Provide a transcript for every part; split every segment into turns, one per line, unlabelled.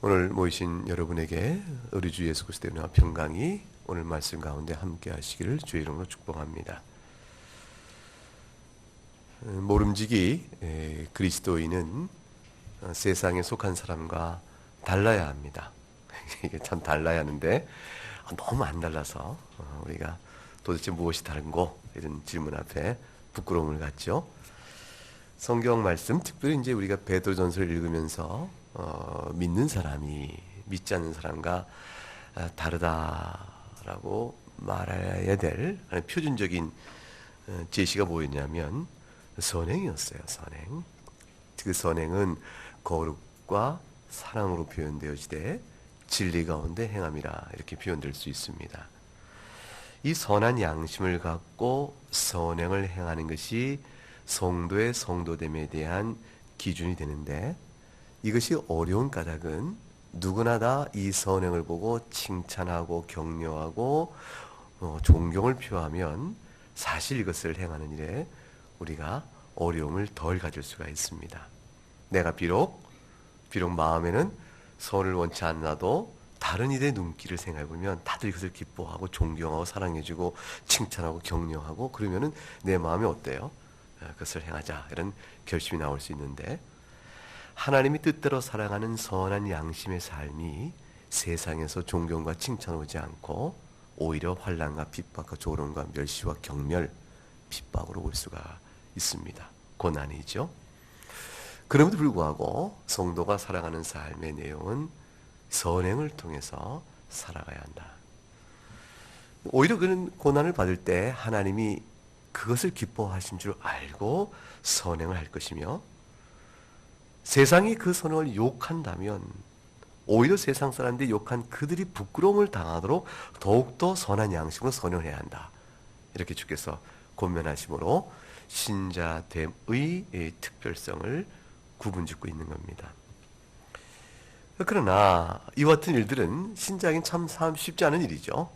오늘 모이신 여러분에게 우리 주 예수 그리스도의 은혜와 평강이 오늘 말씀 가운데 함께 하시기를 주의 이름으로 축복합니다. 모름지기 그리스도인은 세상에 속한 사람과 달라야 합니다. 이게 참 달라야 하는데 너무 안 달라서 우리가 도대체 무엇이 다른고 이런 질문 앞에 부끄러움을 갖죠. 성경 말씀, 특별히 이제 우리가 베드로전서를 읽으면서 믿는 사람이 믿지 않는 사람과 다르다라고 말해야 될 표준적인 제시가 뭐였냐면 선행이었어요. 선행. 그 선행은 거룩과 사랑으로 표현되어지되 진리 가운데 행함이라 이렇게 표현될 수 있습니다. 이 선한 양심을 갖고 선행을 행하는 것이 성도의 성도됨에 대한 기준이 되는데, 이것이 어려운 까닭은 누구나 다 이 선행을 보고 칭찬하고 격려하고 존경을 표하면 사실 이것을 행하는 일에 우리가 어려움을 덜 가질 수가 있습니다. 내가 비록 마음에는 선을 원치 않나도 다른 일의 눈길을 생각해보면 다들 이것을 기뻐하고 존경하고 사랑해주고 칭찬하고 격려하고 그러면은 내 마음이 어때요? 그것을 행하자 이런 결심이 나올 수 있는데, 하나님이 뜻대로 살아가는 선한 양심의 삶이 세상에서 존경과 칭찬 오지 않고 오히려 환난과 핍박과 조롱과 멸시와 경멸, 핍박으로 올 수가 있습니다. 고난이죠. 그럼에도 불구하고 성도가 살아가는 삶의 내용은 선행을 통해서 살아가야 한다. 오히려 그런 고난을 받을 때 하나님이 그것을 기뻐하신 줄 알고 선행을 할 것이며, 세상이 그 선행을 욕한다면 오히려 세상 사람들이 욕한 그들이 부끄러움을 당하도록 더욱더 선한 양심으로 선행을 해야 한다. 이렇게 주께서 권면하심으로 신자됨의 특별성을 구분짓고 있는 겁니다. 그러나 이와 같은 일들은 신자에겐 참 쉽지 않은 일이죠.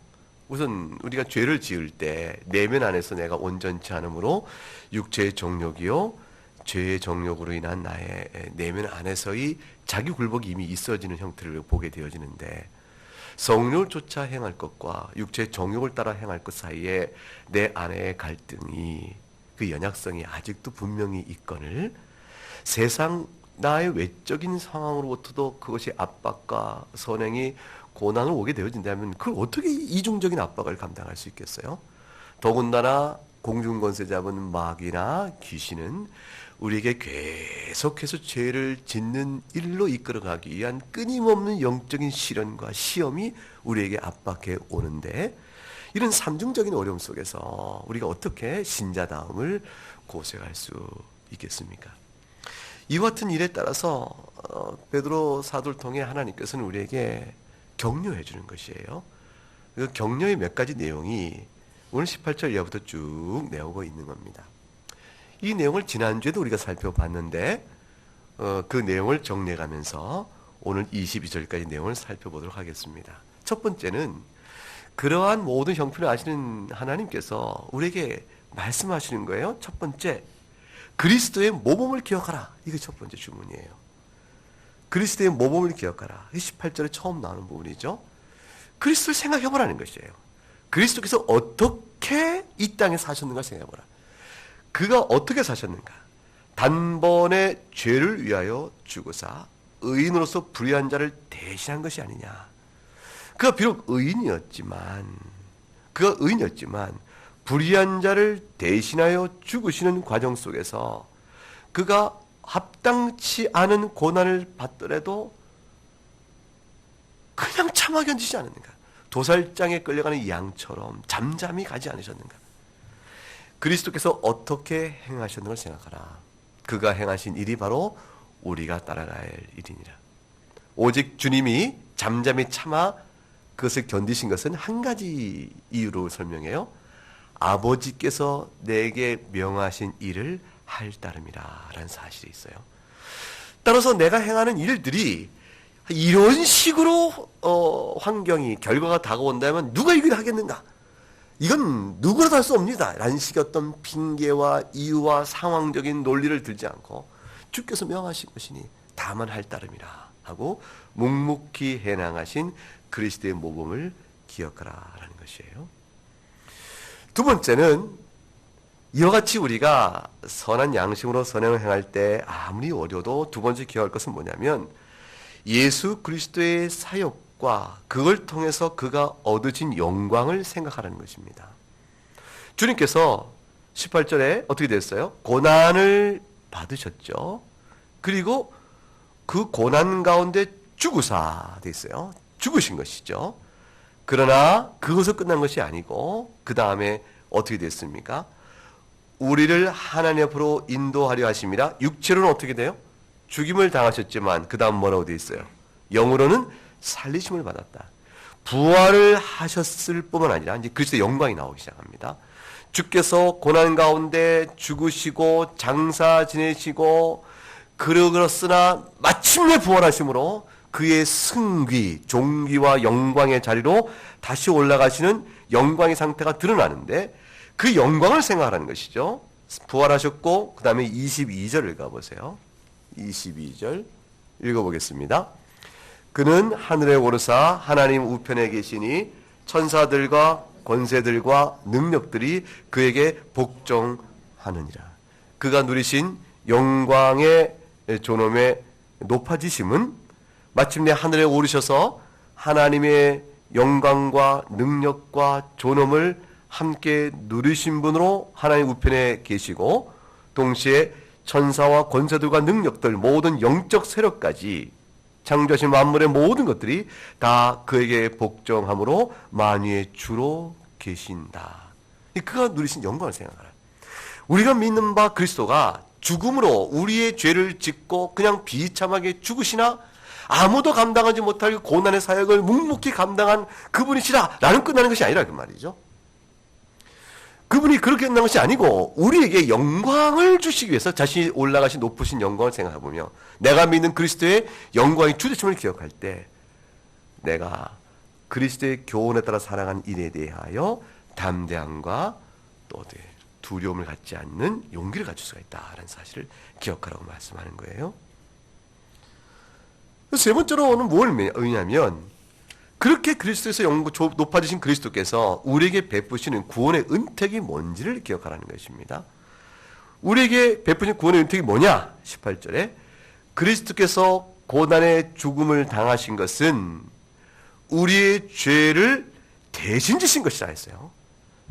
우선 우리가 죄를 지을 때 내면 안에서 내가 온전치 않으므로 육체의 정욕이요 죄의 정욕으로 인한 나의 내면 안에서의 자기 굴복이 이미 있어지는 형태를 보게 되어지는데, 성령을 쫓아 행할 것과 육체의 정욕을 따라 행할 것 사이에 내 안의 갈등이, 그 연약성이 아직도 분명히 있거늘 세상 나의 외적인 상황으로부터도 그것이 압박과 선행이 고난을 오게 되어진다면 그걸 어떻게 이중적인 압박을 감당할 수 있겠어요? 더군다나 공중권세 잡은 마귀나 귀신은 우리에게 계속해서 죄를 짓는 일로 이끌어가기 위한 끊임없는 영적인 시련과 시험이 우리에게 압박해 오는데, 이런 삼중적인 어려움 속에서 우리가 어떻게 신자다움을 고생할 수 있겠습니까? 이와 같은 일에 따라서 베드로 사도를 통해 하나님께서는 우리에게 격려해 주는 것이에요. 그 격려의 몇 가지 내용이 오늘 18절 이하부터 쭉 내오고 있는 겁니다. 이 내용을 지난주에도 우리가 살펴봤는데 그 내용을 정리해가면서 오늘 22절까지 내용을 살펴보도록 하겠습니다. 첫 번째는 그러한 모든 형편을 아시는 하나님께서 우리에게 말씀하시는 거예요. 첫 번째, 그리스도의 모범을 기억하라. 이게 첫 번째 주문이에요. 그리스도의 모범을 기억하라. 18절에 처음 나오는 부분이죠. 그리스도를 생각해보라는 것이에요. 그리스도께서 어떻게 이 땅에 사셨는가 생각해보라. 그가 어떻게 사셨는가. 단번에 죄를 위하여 죽으사 의인으로서 불의한 자를 대신한 것이 아니냐. 그가 비록 의인이었지만 불의한 자를 대신하여 죽으시는 과정 속에서 그가 합당치 않은 고난을 받더라도 그냥 참아 견디지 않았는가. 도살장에 끌려가는 양처럼 잠잠히 가지 않으셨는가. 그리스도께서 어떻게 행하셨는가 생각하라. 그가 행하신 일이 바로 우리가 따라가야 할 일이니라. 오직 주님이 잠잠히 참아 그것을 견디신 것은 한 가지 이유로 설명해요. 아버지께서 내게 명하신 일을 할 따름이라 라는 사실이 있어요. 따라서 내가 행하는 일들이 이런 식으로 환경이 결과가 다가온다면 누가 이걸 하겠는가? 이건 누구라도 할 수 없니다 라는 식의 어떤 핑계와 이유와 상황적인 논리를 들지 않고 주께서 명하신 것이니 다만 할 따름이라. 하고 묵묵히 해나가신 그리스도의 모범을 기억하라라는 것이에요. 두 번째는 이와 같이 우리가 선한 양심으로 선행을 행할 때 아무리 어려도 두 번째 기억할 것은 뭐냐면 예수 그리스도의 사역과 그걸 통해서 그가 얻으신 영광을 생각하라는 것입니다. 주님께서 18절에 어떻게 됐어요? 고난을 받으셨죠. 그리고 그 고난 가운데 죽으사 돼 있어요. 죽으신 것이죠. 그러나 그것을 끝난 것이 아니고 그 다음에 어떻게 됐습니까? 우리를 하나님 앞으로 인도하려 하심이라. 육체로는 어떻게 돼요? 죽임을 당하셨지만 그 다음 뭐라고 돼 있어요? 영으로는 살리심을 받았다. 부활을 하셨을 뿐만 아니라 이제 그리스도의 영광이 나오기 시작합니다. 주께서 고난 가운데 죽으시고 장사 지내시고 그러으나 마침내 부활하심으로 그의 승귀, 종기와 영광의 자리로 다시 올라가시는 영광의 상태가 드러나는데 그 영광을 생각하라는 것이죠. 부활하셨고 그 다음에 22절을 가보세요. 22절 읽어보겠습니다. 그는 하늘에 오르사 하나님 우편에 계시니 천사들과 권세들과 능력들이 그에게 복종하느니라. 그가 누리신 영광의 존엄의 높아지심은 마침내 하늘에 오르셔서 하나님의 영광과 능력과 존엄을 함께 누리신 분으로 하나님 우편에 계시고 동시에 천사와 권세들과 능력들 모든 영적 세력까지 창조하신 만물의 모든 것들이 다 그에게 복종함으로 만유의 주로 계신다. 그가 누리신 영광을 생각하라. 우리가 믿는 바 그리스도가 죽음으로 우리의 죄를 짓고 그냥 비참하게 죽으시나 아무도 감당하지 못할 고난의 사역을 묵묵히 감당한 그분이시라 라는 끝나는 것이 아니라 그 말이죠. 그분이 그렇게 끝난 것이 아니고 우리에게 영광을 주시기 위해서 자신이 올라가신 높으신 영광을 생각해보며 내가 믿는 그리스도의 영광의 주되심을 기억할 때 내가 그리스도의 교훈에 따라 살아간 일에 대하여 담대함과 또 두려움을 갖지 않는 용기를 가질 수가 있다는 사실을 기억하라고 말씀하는 거예요. 세 번째로는 뭘 의미하면 그렇게 그리스도에서 높아지신 그리스도께서 우리에게 베푸시는 구원의 은택이 뭔지를 기억하라는 것입니다. 우리에게 베푸신 구원의 은택이 뭐냐? 18절에 그리스도께서 고난의 죽음을 당하신 것은 우리의 죄를 대신 지신 것이라 했어요.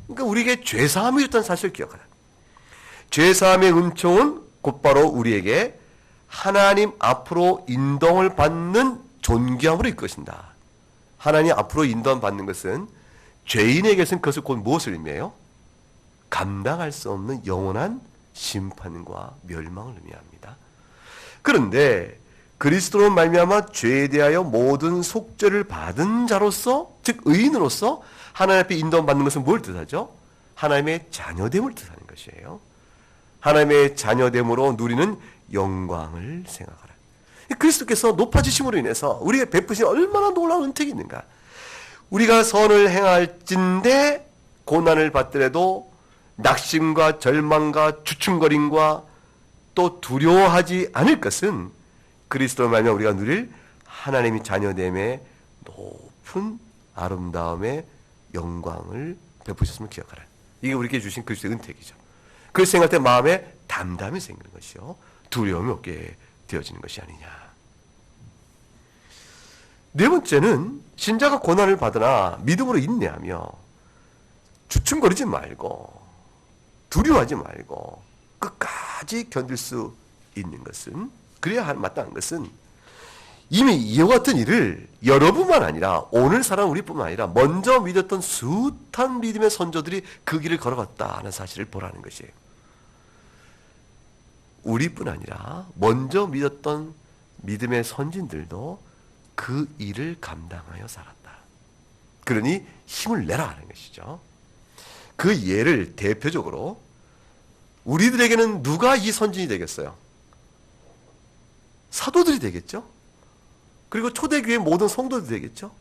그러니까 우리에게 죄사함이 있다는 사실을 기억하라. 죄사함의 은총은 곧바로 우리에게 하나님 앞으로 인도를 받는 존귀함으로 이끌 것입니다. 하나님 앞으로 인도함 받는 것은 죄인에게서는 그것을 곧 무엇을 의미해요? 감당할 수 없는 영원한 심판과 멸망을 의미합니다. 그런데 그리스도로 말미암아 죄에 대하여 모든 속죄를 받은 자로서 즉 의인으로서 하나님 앞에 인도함 받는 것은 뭘 뜻하죠? 하나님의 자녀됨을 뜻하는 것이에요. 하나님의 자녀됨으로 누리는 영광을 생각하라. 그리스도께서 높아지심으로 인해서 우리가 베푸신 얼마나 놀라운 은택이 있는가. 우리가 선을 행할진대 고난을 받더라도 낙심과 절망과 주춤거림과 또 두려워하지 않을 것은 그리스도로 말미암아 우리가 누릴 하나님의 자녀됨의 높은 아름다움의 영광을 베푸셨음을 기억하라. 이게 우리에게 주신 그리스도의 은택이죠. 그걸 생각할 때 마음에 담담이 생기는 것이요. 두려움이 없게 되어지는 것이 아니냐. 네 번째는 신자가 고난을 받으나 믿음으로 인내하며 주춤거리지 말고 두려워하지 말고 끝까지 견딜 수 있는 것은 그래야 마땅한 것은 이미 이와 같은 일을 여러분만 아니라 오늘 살아온 우리뿐만 아니라 먼저 믿었던 숱한 믿음의 선조들이 그 길을 걸어갔다는 사실을 보라는 것이에요. 우리뿐 아니라 먼저 믿었던 믿음의 선진들도 그 일을 감당하여 살았다. 그러니 힘을 내라 하는 것이죠. 그 예를 대표적으로 우리들에게는 누가 이 선진이 되겠어요? 사도들이 되겠죠? 그리고 초대교회 모든 성도들이 되겠죠?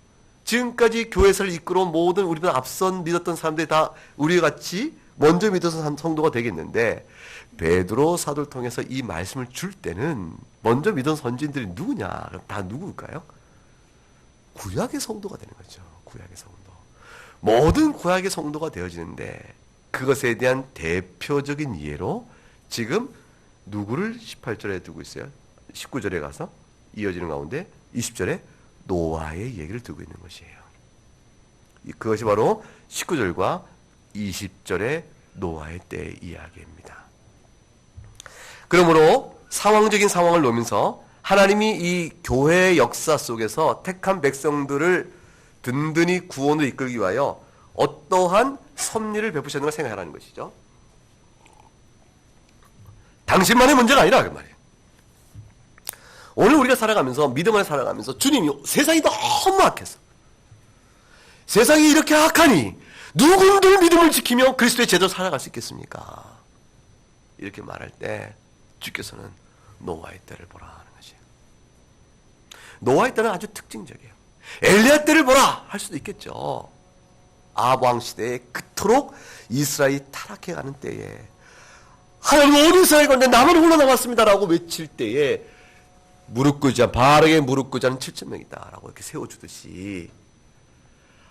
지금까지 교회사를 이끌어온 모든 우리보다 앞선 믿었던 사람들이 다 우리와 같이 먼저 믿어서 한 성도가 되겠는데 베드로 사도를 통해서 이 말씀을 줄 때는 먼저 믿은 선진들이 누구냐? 그럼 다 누구일까요? 구약의 성도가 되는 거죠. 구약의 성도. 모든 구약의 성도가 되어지는데 그것에 대한 대표적인 예로 지금 누구를 18절에 두고 있어요? 19절에 가서 이어지는 가운데 20절에 노아의 얘기를 두고 있는 것이에요. 그것이 바로 19절과 20절의 노아의 때의 이야기입니다. 그러므로 상황적인 상황을 놓으면서 하나님이 이 교회의 역사 속에서 택한 백성들을 든든히 구원으로 이끌기 위하여 어떠한 섭리를 베푸셨는가 생각하라는 것이죠. 당신만의 문제가 아니라 그 말이에요. 오늘 우리가 살아가면서 믿음 안에 살아가면서 주님이 세상이 너무 악해서 세상이 이렇게 악하니 누군들 믿음을 지키며 그리스도의 제대로 살아갈 수 있겠습니까? 이렇게 말할 때 주께서는 노아의 때를 보라 하는 것이에요. 노아의 때는 아주 특징적이에요. 엘리야 때를 보라 할 수도 있겠죠. 아합 왕 시대에 그토록 이스라엘이 타락해가는 때에 하나님 온 이스라엘 가운데 나만 홀로 남았습니다라고 외칠 때에 무릎 꿇자 바르게 무릎 꿇자는 7,000명이다라고 이렇게 세워주듯이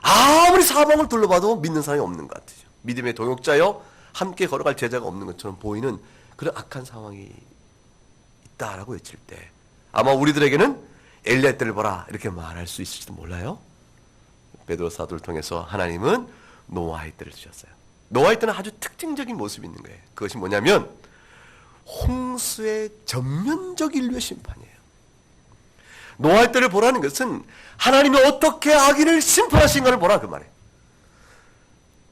아무리 사방을 둘러봐도 믿는 사람이 없는 것 같아요. 믿음의 동역자여 함께 걸어갈 제자가 없는 것처럼 보이는 그런 악한 상황이 있다라고 외칠 때 아마 우리들에게는 엘리야 때를 보라 이렇게 말할 수 있을지도 몰라요. 베드로 사도를 통해서 하나님은 노아의 때를 주셨어요. 노아의 때는 아주 특징적인 모습이 있는 거예요. 그것이 뭐냐면 홍수의 전면적 인류의 심판이에요. 노아의 때를 보라는 것은 하나님이 어떻게 악인을 심판하신가를 보라 그 말이에요.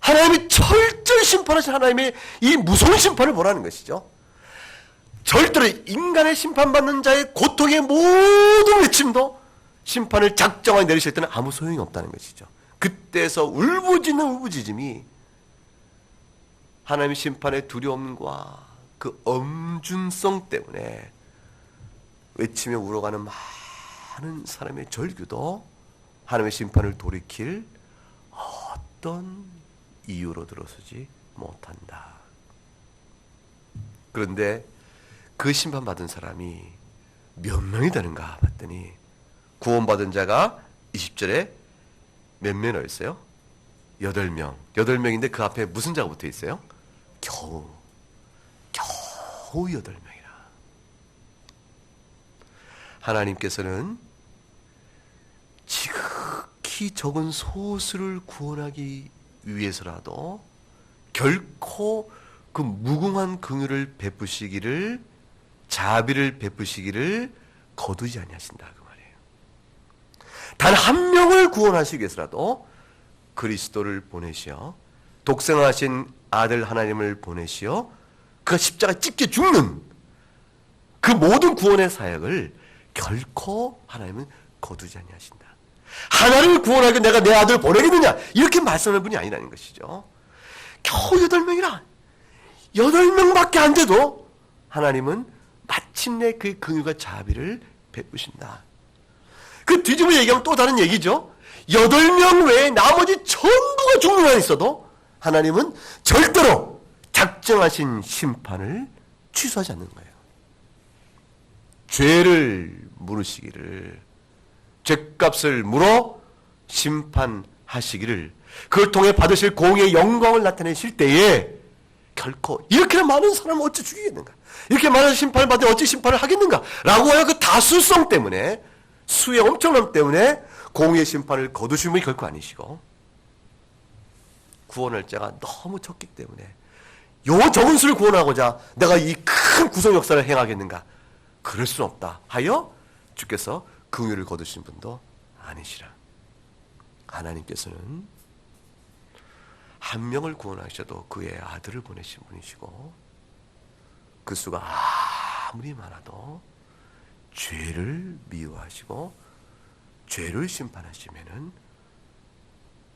하나님이 철저히 심판하신 하나님의 이 무서운 심판을 보라는 것이죠. 절대로 인간의 심판받는 자의 고통의 모든 외침도 심판을 작정하게 내리실 때는 아무 소용이 없다는 것이죠. 그때서 울부짖는 울부짖음이 하나님의 심판의 두려움과 그 엄중성 때문에 외치며 울어가는 많은 사람의 절규도 하나님의 심판을 돌이킬 어떤 이유로 들어서지 못한다. 그런데 그 심판받은 사람이 몇 명이 되는가 봤더니 구원받은 자가 20절에 몇 명이나 있어요? 8명. 8명인데 그 앞에 무슨 자가 붙어 있어요? 겨우 8명이라. 하나님께서는 지극히 적은 소수를 구원하기 위해서라도 결코 그 무궁한 긍휼을 베푸시기를 자비를 베푸시기를 거두지 아니하신다 그 말이에요. 단 한 명을 구원하시기 위해서라도 그리스도를 보내시어 독생하신 아들 하나님을 보내시어 그 십자가에 찢겨 죽는 그 모든 구원의 사역을 결코 하나님은 거두지 아니하신다. 하나님을 구원하기 내가 내 아들을 보내겠느냐 이렇게 말씀하는 분이 아니라는 것이죠. 겨우 8명이라 8명밖에 안 돼도 하나님은 마침내 그 긍휼과 자비를 베푸신다. 그 뒤집어 얘기하면 또 다른 얘기죠. 8명 외에 나머지 전부가 죽는 한 있어도 하나님은 절대로 작정하신 심판을 취소하지 않는 거예요. 죄를 물으시기를, 죄값을 물어 심판하시기를, 그걸 통해 받으실 공의 영광을 나타내실 때에 결코 이렇게 많은 사람을 어찌 죽이겠는가, 이렇게 많은 심판을 받으면 어찌 심판을 하겠는가 라고 하여 그 다수성 때문에, 수의 엄청남 때문에 공의의 심판을 거두신 분이 결코 아니시고, 구원할 자가 너무 적기 때문에 요 적은 수를 구원하고자 내가 이 큰 구속 역사를 행하겠는가, 그럴 수는 없다 하여 주께서 긍휼을 거두신 분도 아니시라. 하나님께서는 한 명을 구원하셔도 그의 아들을 보내신 분이시고, 그 수가 아무리 많아도 죄를 미워하시고 죄를 심판하시면은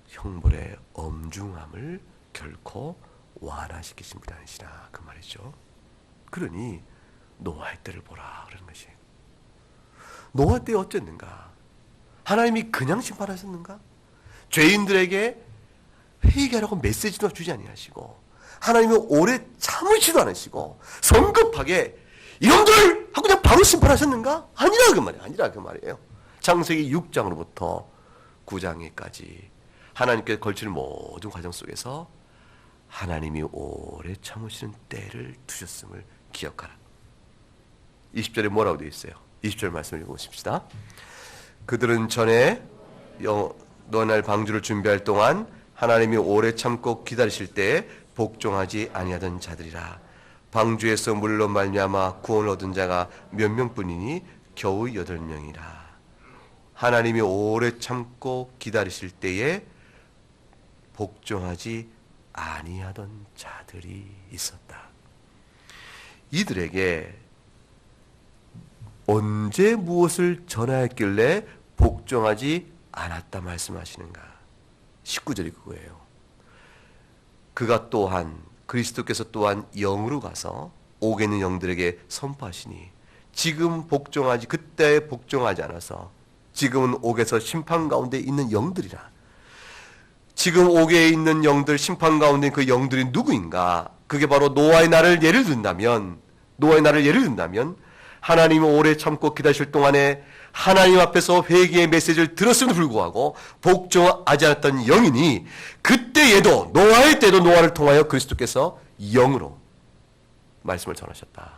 형벌의 엄중함을 결코 완화시키신 분이 아니시라 그 말이죠. 그러니 노아의 때를 보라 그러는 것이에요. 노아 때 어땠는가? 하나님이 그냥 심판하셨는가? 죄인들에게 회개하라고 메시지도 주지 아니하시고 하나님이 오래 참으시도 않으시고 성급하게 이놈들 하고 그냥 바로 심판하셨는가? 아니라 그 말이에요. 아니라 그 말이에요. 창세기 6장으로부터 9장에까지 하나님께 걸치는 모든 과정 속에서 하나님이 오래 참으시는 때를 두셨음을 기억하라. 20절에 뭐라고 되어 있어요? 20절 말씀을 읽어보십시다. 그들은 전에 노아날 방주를 준비할 동안 하나님이 오래 참고 기다리실 때에 복종하지 아니하던 자들이라. 방주에서 물로 말미암아 구원을 얻은 자가 몇 명뿐이니 겨우 8명이라. 하나님이 오래 참고 기다리실 때에 복종하지 아니하던 자들이 있었다. 이들에게 언제 무엇을 전하였길래 복종하지 않았다 말씀하시는가? 19절이 그거예요. 그가 또한 그리스도께서 또한 영으로 가서 옥에 있는 영들에게 선포하시니 지금 복종하지 그때 복종하지 않아서 지금은 옥에서 심판 가운데 있는 영들이라. 지금 옥에 있는 영들, 심판 가운데 그 영들이 누구인가? 그게 바로 노아의 날을 예를 든다면 하나님이 오래 참고 기다리실 동안에 하나님 앞에서 회개의 메시지를 들었음에도 불구하고 복종하지 않았던 영이니 그때에도 노아의 때도 노아를 통하여 그리스도께서 영으로 말씀을 전하셨다.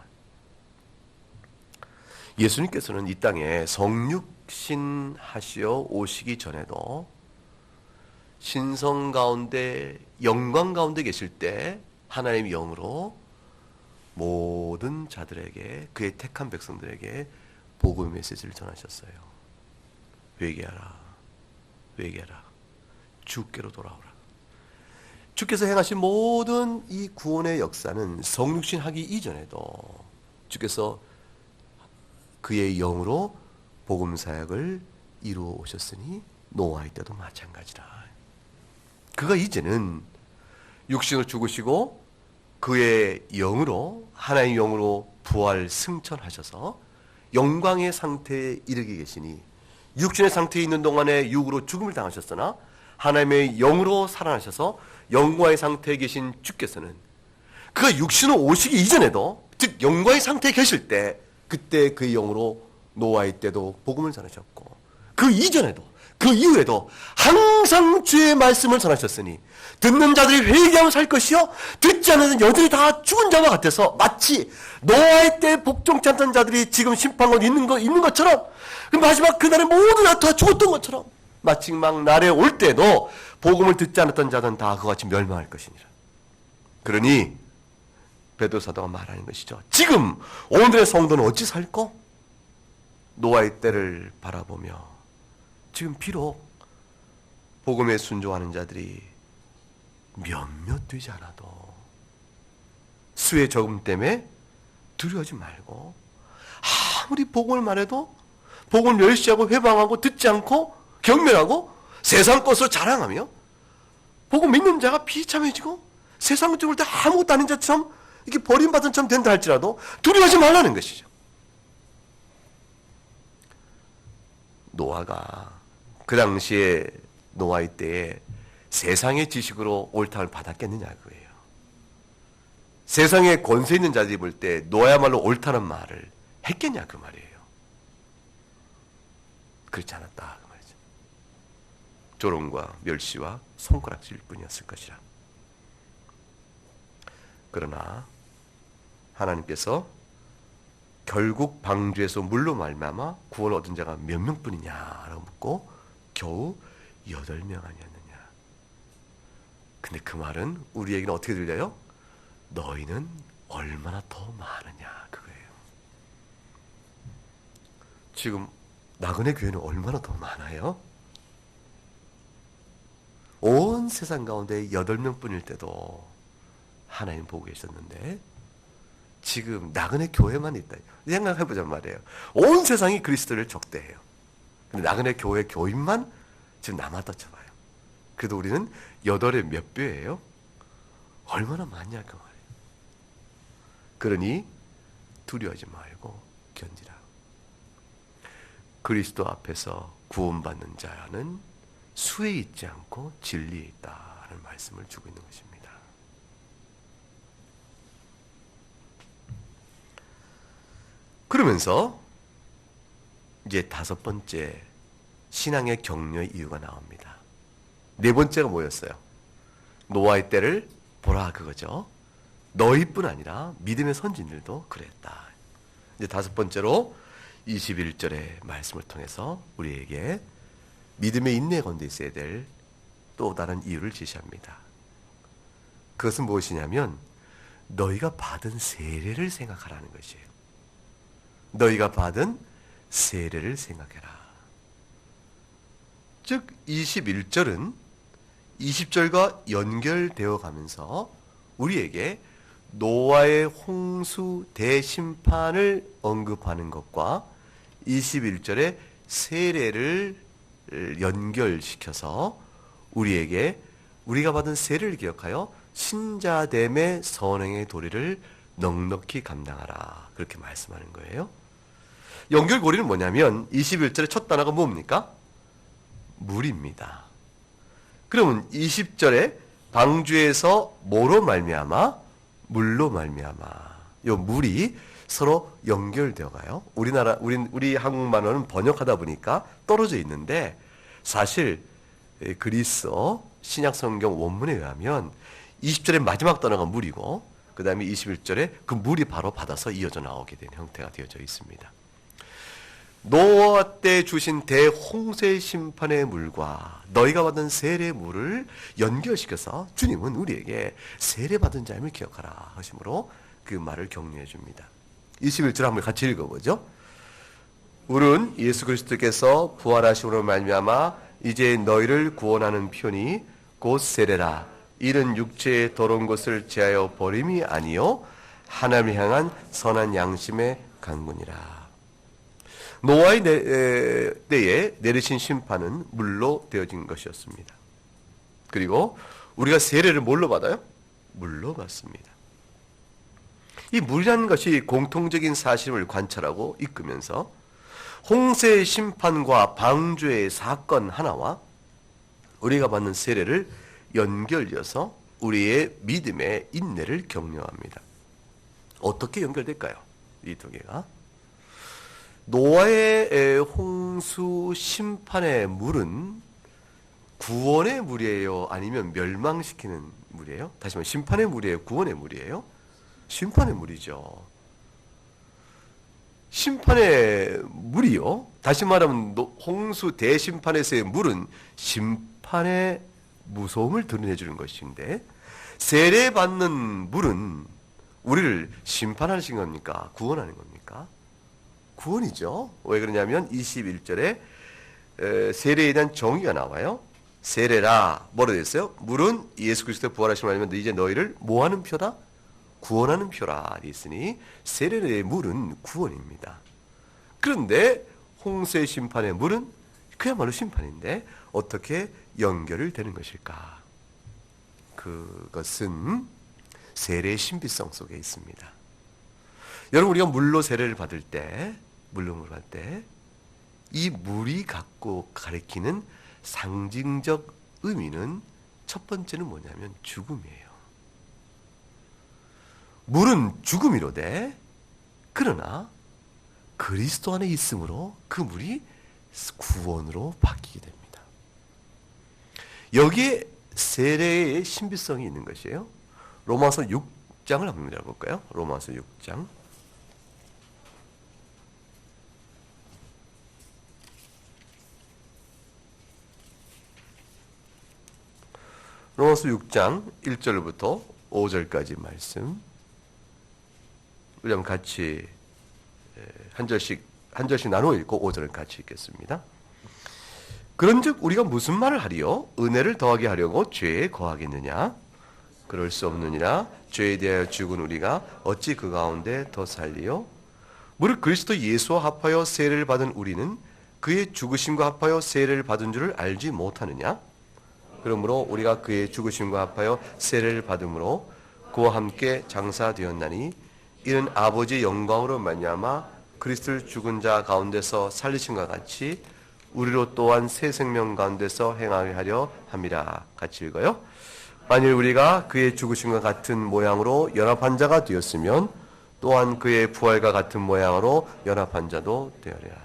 예수님께서는 이 땅에 성육신 하시어 오시기 전에도 신성 가운데 영광 가운데 계실 때 하나님의 영으로 모든 자들에게 그의 택한 백성들에게 복음의 메시지를 전하셨어요. 회개하라. 회개하라. 주께로 돌아오라. 주께서 행하신 모든 이 구원의 역사는 성육신 하기 이전에도 주께서 그의 영으로 복음 사역을 이루어 오셨으니 노아의 때도 마찬가지라. 그가 이제는 육신을 죽으시고 그의 영으로 하나님의 영으로 부활 승천하셔서 영광의 상태에 이르게 계시니 육신의 상태에 있는 동안에 육으로 죽음을 당하셨으나 하나님의 영으로 살아나셔서 영광의 상태에 계신 주께서는 그가 육신으로 오시기 이전에도 즉 영광의 상태에 계실 때 그때 그의 영으로 노아의 때도 복음을 전하셨고 그 이전에도 그 이후에도 항상 주의 말씀을 전하셨으니 듣는 자들이 회개하며 살 것이요 듣지 않는 여전히 다 죽은 자와 같아서 마치 노아의 때 복종치 않던 자들이 지금 심판권 있는 것처럼 마지막 그날에 모두 다 죽었던 것처럼 마지막 날에 올 때도 복음을 듣지 않았던 자들은 다 그와 같이 멸망할 것이니라. 그러니 베드로 사도가 말하는 것이죠. 지금 오늘의 성도는 어찌 살고 노아의 때를 바라보며 지금 비록 복음에 순종하는 자들이 몇몇 되지 않아도 수의 적음 때문에 두려워하지 말고 아무리 복음을 말해도 복음을 멸시하고 회방하고 듣지 않고 경멸하고 세상 것으로 자랑하며 복음 믿는 자가 비참해지고 세상적으로 아무것도 아닌 자처럼 이렇게 버림받은 처럼 된다 할지라도 두려워하지 말라는 것이죠. 노아가 그 당시에 노아의 때에 세상의 지식으로 옳다를 받았겠느냐 그거예요. 세상에 권세 있는 자들이 볼 때 노아야말로 옳다는 말을 했겠냐 그 말이에요. 그렇지 않았다 그 말이죠. 조롱과 멸시와 손가락질 뿐이었을 것이라. 그러나 하나님께서 결국 방주에서 물로 말미암아 구원을 얻은 자가 몇 명뿐이냐라고 묻고 겨우 8명 아니었느냐. 근데 그 말은 우리에게는 어떻게 들려요? 너희는 얼마나 더 많으냐 그거예요. 지금 나그네 교회는 얼마나 더 많아요? 온 세상 가운데 8명뿐일 때도 하나님 보고 계셨는데 지금 나그네 교회만 있다. 생각해보자 말이에요. 온 세상이 그리스도를 적대해요. 근데 나그네 교회 교인만 지금 남았다 쳐봐요. 그래도 우리는 8의 몇 배예요? 얼마나 많냐 그 말이에요. 그러니 두려워하지 말고 견디라. 그리스도 앞에서 구원받는 자는 수에 있지 않고 진리에 있다는 말씀을 주고 있는 것입니다. 그러면서 이제 다섯 번째 신앙의 격려의 이유가 나옵니다. 네 번째가 뭐였어요? 노아의 때를 보라 그거죠. 너희뿐 아니라 믿음의 선진들도 그랬다. 이제 다섯 번째로 21절의 말씀을 통해서 우리에게 믿음의 인내 가운데 있어야 될 또 다른 이유를 제시합니다. 그것은 무엇이냐면 너희가 받은 세례를 생각하라는 것이에요. 너희가 받은 세례를 생각해라. 즉 21절은 20절과 연결되어 가면서 우리에게 노아의 홍수 대심판을 언급하는 것과 21절의 세례를 연결시켜서 우리에게 우리가 받은 세례를 기억하여 신자됨의 선행의 도리를 넉넉히 감당하라. 그렇게 말씀하는 거예요. 연결고리는 뭐냐면 21절의 첫 단어가 뭡니까? 물입니다. 그러면 20절에 방주에서 뭐로 말미암아? 물로 말미암아. 요 물이 서로 연결되어 가요. 우리 한국말로는 번역하다 보니까 떨어져 있는데 사실 그리스어 신약 성경 원문에 의하면 20절의 마지막 단어가 물이고 그 다음에 21절에 그 물이 바로 받아서 이어져 나오게 된 형태가 되어져 있습니다. 노아 때 주신 대홍수의 심판의 물과 너희가 받은 세례의 물을 연결시켜서 주님은 우리에게 세례받은 자임을 기억하라 하심으로 그 말을 격려해 줍니다. 21절 한번 같이 읽어보죠. 물은 예수 그리스도께서 부활하심으로 말미암아 이제 너희를 구원하는 편이 곧 세례라. 이는 육체의 더러운 것을 제하여 버림이 아니요 하나님을 향한 선한 양심의 강군이라. 노아의 때에 내리신 심판은 물로 되어진 것이었습니다. 그리고 우리가 세례를 뭘로 받아요? 물로 받습니다. 이 물이라는 것이 공통적인 사실을 관찰하고 이끄면서 홍수의 심판과 방주의 사건 하나와 우리가 받는 세례를 연결지어서 우리의 믿음의 인내를 격려합니다. 어떻게 연결될까요? 이 두 개가. 노아의 홍수 심판의 물은 구원의 물이에요? 아니면 멸망시키는 물이에요? 다시 말해 심판의 물이에요? 구원의 물이에요? 심판의 물이죠. 심판의 물이요. 다시 말하면 홍수 대심판에서의 물은 심판의 무서움을 드러내주는 것인데 세례받는 물은 우리를 심판하신 겁니까? 구원하는 겁니까? 구원이죠. 왜 그러냐면 21절에 세례에 대한 정의가 나와요. 세례라 뭐라 됐어요? 물은 예수 그리스도의 부활하심을 알면 이제 너희를 뭐하는 표다? 구원하는 표라 있으니 세례의 물은 구원입니다. 그런데 홍수의 심판의 물은 그야말로 심판인데 어떻게 연결을 되는 것일까? 그것은 세례의 신비성 속에 있습니다. 여러분 우리가 물로 세례를 받을 때 이 물이 갖고 가리키는 상징적 의미는 첫 번째는 뭐냐면 죽음이에요. 물은 죽음이로되 그러나 그리스도 안에 있음으로 그 물이 구원으로 바뀌게 됩니다. 여기에 세례의 신비성이 있는 것이에요. 로마서 6장을 한번 읽어볼까요? 로마서 6장. 로마서 6장 1절부터 5절까지 말씀. 우리 한번 같이 한 절씩 나누어 읽고 5절을 같이 읽겠습니다. 그런즉 우리가 무슨 말을 하리요? 은혜를 더하게 하려고 죄에 거하겠느냐? 그럴 수 없느니라. 죄에 대하여 죽은 우리가 어찌 그 가운데 더 살리요? 무릇 그리스도 예수와 합하여 세례를 받은 우리는 그의 죽으심과 합하여 세례를 받은 줄을 알지 못하느냐? 그러므로 우리가 그의 죽으심과 합하여 세례를 받음으로 그와 함께 장사되었나니 이는 아버지의 영광으로 말미암아 그리스도를 죽은 자 가운데서 살리심과 같이 우리로 또한 새 생명 가운데서 행하게 하려 함이라. 같이 읽어요. 만일 우리가 그의 죽으심과 같은 모양으로 연합한 자가 되었으면 또한 그의 부활과 같은 모양으로 연합한 자도 되어리라.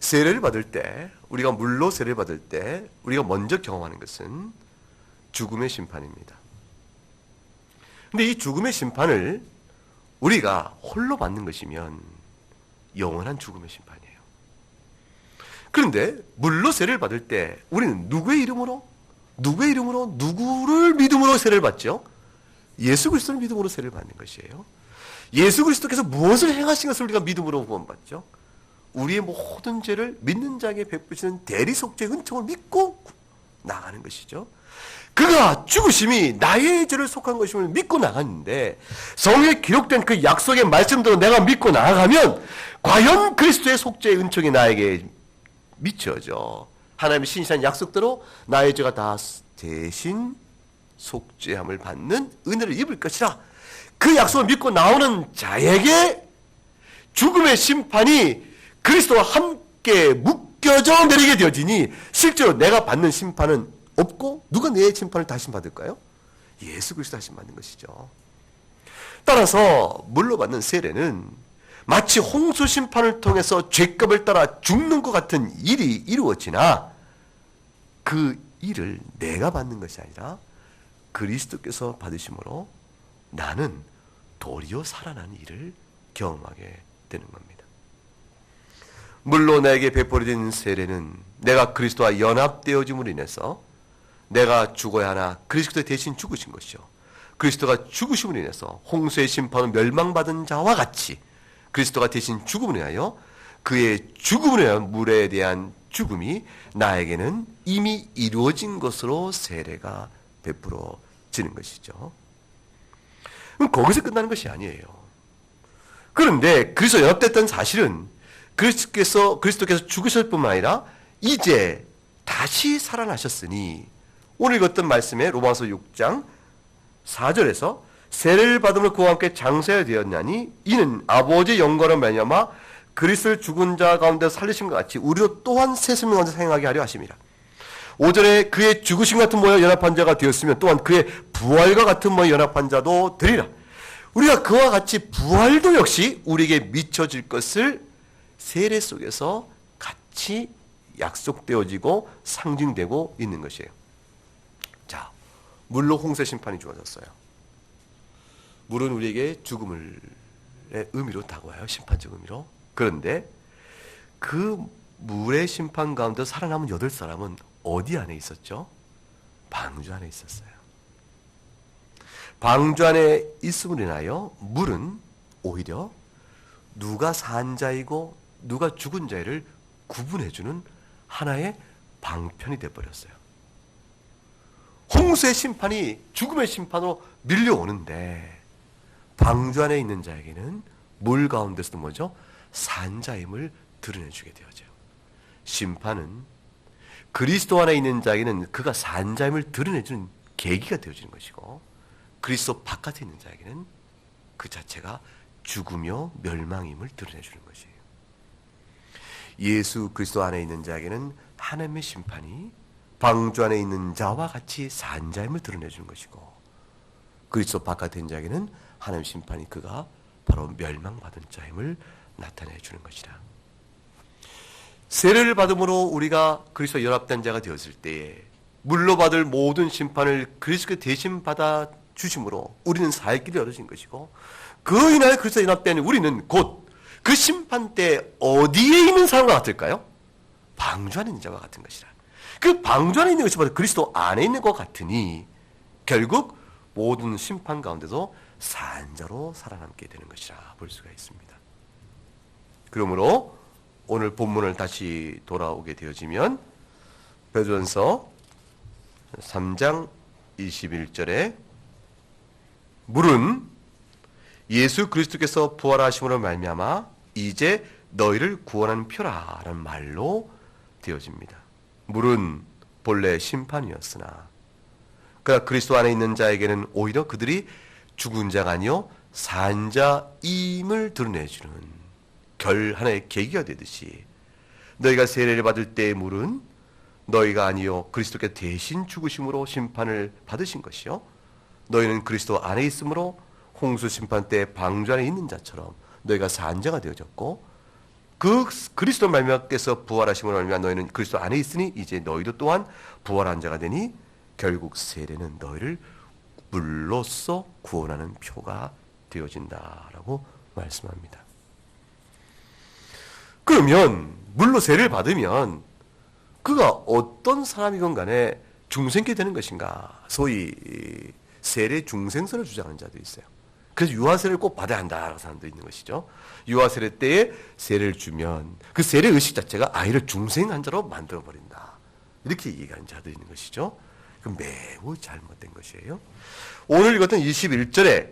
세례를 받을 때, 우리가 물로 세례를 받을 때 우리가 먼저 경험하는 것은 죽음의 심판입니다. 근데 이 죽음의 심판을 우리가 홀로 받는 것이면 영원한 죽음의 심판이에요. 그런데 물로 세례를 받을 때 우리는 누구의 이름으로, 누구를 믿음으로 세례를 받죠? 예수 그리스도를 믿음으로 세례를 받는 것이에요. 예수 그리스도께서 무엇을 행하신 것을 우리가 믿음으로 구원받죠? 우리의 모든 죄를 믿는 자에게 베푸시는 대리속죄의 은총을 믿고 나가는 것이죠. 그가 죽으심이 나의 죄를 속한 것임을 믿고 나갔는데, 성경에 기록된 그 약속의 말씀대로 내가 믿고 나아가면 과연 그리스도의 속죄의 은총이 나에게 미쳐져 하나님의 신실한 약속대로 나의 죄가 다 대신 속죄함을 받는 은혜를 입을 것이라, 그 약속을 믿고 나오는 자에게 죽음의 심판이 그리스도와 함께 묶여져 내리게 되어지니 실제로 내가 받는 심판은 없고, 누가 내 심판을 다시 받을까요? 예수 그리스도 다시 받는 것이죠. 따라서 물로 받는 세례는 마치 홍수 심판을 통해서 죄값을 따라 죽는 것 같은 일이 이루어지나, 그 일을 내가 받는 것이 아니라 그리스도께서 받으심으로 나는 도리어 살아나는 일을 경험하게 되는 겁니다. 물로 나에게 베풀어진 세례는 내가 그리스도와 연합되어짐으로 인해서 내가 죽어야 하나 그리스도 대신 죽으신 것이요, 그리스도가 죽으심으로 인해서 홍수의 심판을 멸망받은 자와 같이 그리스도가 대신 죽음을 위하여, 그의 죽음을 위하여 물에 대한 죽음이 나에게는 이미 이루어진 것으로 세례가 베풀어지는 것이죠. 그럼 거기서 끝나는 것이 아니에요. 그런데 그리스도 연합됐던 사실은 그리스도께서 죽으실 뿐만 아니라 이제 다시 살아나셨으니, 오늘 읽었던 말씀에 로마서 6장 4절에서 세례를 받음으로 그와 함께 장사해야 되었나니 이는 아버지의 영광을 말미암아 그리스도를 죽은 자 가운데 살리신 것 같이 우리도 또한 새 생명 가운데 행하게 하려 하심이라. 5절에 그의 죽으심 같은 모양 연합한 자가 되었으면 또한 그의 부활과 같은 모양 연합한 자도 되리라. 우리가 그와 같이 부활도 역시 우리에게 미쳐질 것을 세례 속에서 같이 약속되어지고 상징되고 있는 것이에요. 자, 물로 홍수 심판이 주어졌어요. 물은 우리에게 죽음의 의미로 다가와요. 심판적 의미로. 그런데 그 물의 심판 가운데 살아남은 8사람은 어디 안에 있었죠? 방주 안에 있었어요. 방주 안에 있음으로 인하여 물은 오히려 누가 산 자이고 누가 죽은 자를 구분해주는 하나의 방편이 되어버렸어요. 홍수의 심판이 죽음의 심판으로 밀려오는데, 방주 안에 있는 자에게는 물 가운데서도 뭐죠? 산자임을 드러내주게 되어져요. 심판은 그리스도 안에 있는 자에게는 그가 산자임을 드러내주는 계기가 되어지는 것이고, 그리스도 바깥에 있는 자에게는 그 자체가 죽으며 멸망임을 드러내주는 것이에요. 예수 그리스도 안에 있는 자에게는 하나님의 심판이 방주 안에 있는 자와 같이 산자임을 드러내주는 것이고, 그리스도 바깥에 있는 자에게는 하나님의 심판이 그가 바로 멸망받은 자임을 나타내주는 것이라. 세례를 받음으로 우리가 그리스도와 연합된 자가 되었을 때에 물로 받을 모든 심판을 그리스도께 대신 받아 주심으로 우리는 살 길이 열어진 것이고, 그 인하여 그리스도와 연합된 우리는 곧 그 심판 때 어디에 있는 사람과 같을까요? 방주 안에 있는 자와 같은 것이라. 그 방주 안에 있는 것이 바로 그리스도 안에 있는 것 같으니 결국 모든 심판 가운데도 산자로 살아남게 되는 것이라 볼 수가 있습니다. 그러므로 오늘 본문을 다시 돌아오게 되어지면 베드로전서 3장 21절에 물은 예수 그리스도께서 부활하심으로 말미암아 이제 너희를 구원하는 표라라는 말로 되어집니다. 물은 본래 심판이었으나 그러나 그리스도 안에 있는 자에게는 오히려 그들이 죽은 자가 아니요 산자임을 드러내주는 하나의 계기가 되듯이, 너희가 세례를 받을 때의 물은 너희가 아니요 그리스도께 대신 죽으심으로 심판을 받으신 것이요, 너희는 그리스도 안에 있으므로 홍수 심판 때 방주 안에 있는 자처럼 너희가 산자가 되어졌고 그 그리스도 말미암아서 부활하심으로 말미암아 너희는 그리스도 안에 있으니 이제 너희도 또한 부활한 자가 되니 결국 세례는 너희를 물로써 구원하는 표가 되어진다라고 말씀합니다. 그러면 물로 세례를 받으면 그가 어떤 사람이건 간에 중생케 되는 것인가? 소위 세례 중생선을 주장하는 자도 있어요. 그래서 유아세례를 꼭 받아야 한다라는 사람도 있는 것이죠. 유아세례 때에 세례를 주면 그 세례 의식 자체가 아이를 중생한 자로 만들어버린다. 이렇게 얘기하는 자도 있는 것이죠. 그 매우 잘못된 것이에요. 오늘 읽었던 21절에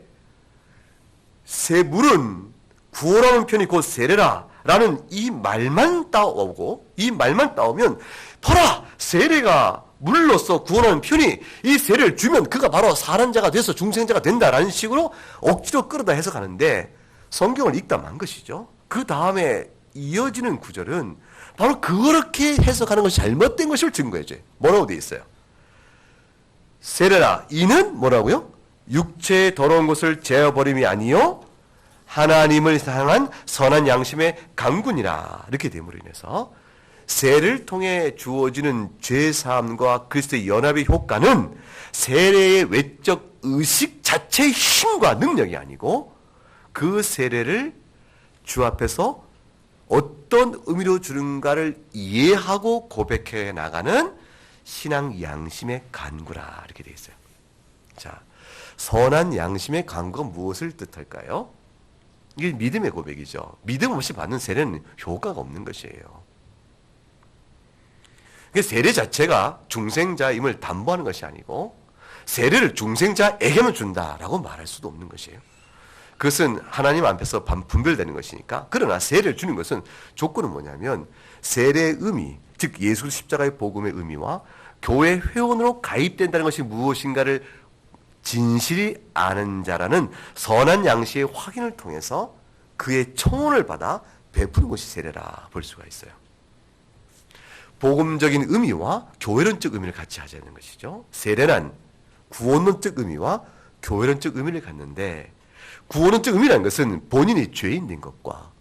새 물은 구원하는 편이 곧 세례라 라는 이 말만 따오고 이 말만 따오면 봐라! 세례가 물로써 구원하는 편이 이 세례를 주면 그가 바로 살한 자가 돼서 중생자가 된다라는 식으로 억지로 끌어다 해석하는데 성경을 읽다 만 것이죠. 그 다음에 이어지는 구절은 바로 그렇게 해석하는 것이 잘못된 것을 증거해줘요. 뭐라고 되어 있어요? 세례라 이는 뭐라고요? 육체의 더러운 것을 제어버림이 아니요 하나님을 향한 선한 양심의 강군이라. 이렇게 됨으로 인해서 세례를 통해 주어지는 죄사함과 그리스도의 연합의 효과는 세례의 외적 의식 자체의 힘과 능력이 아니고 그 세례를 주 앞에서 어떤 의미로 주는가를 이해하고 고백해 나가는 신앙 양심의 간구라. 이렇게 되어 있어요. 자, 선한 양심의 간구가 무엇을 뜻할까요? 이게 믿음의 고백이죠. 믿음 없이 받는 세례는 효과가 없는 것이에요. 세례 자체가 중생자임을 담보하는 것이 아니고 세례를 중생자에게만 준다라고 말할 수도 없는 것이에요. 그것은 하나님 앞에서 분별되는 것이니까. 그러나 세례를 주는 것은 조건은 뭐냐면 세례의 의미, 즉 예수 십자가의 복음의 의미와 교회 회원으로 가입된다는 것이 무엇인가를 진실이 아는 자라는 선한 양심의 확인을 통해서 그의 청혼을 받아 베푸는 것이 세례라 볼 수가 있어요. 복음적인 의미와 교회론적 의미를 같이 하자는 것이죠. 세례란 구원론적 의미와 교회론적 의미를 갖는데 구원론적 의미라는 것은 본인이 죄인 된 것과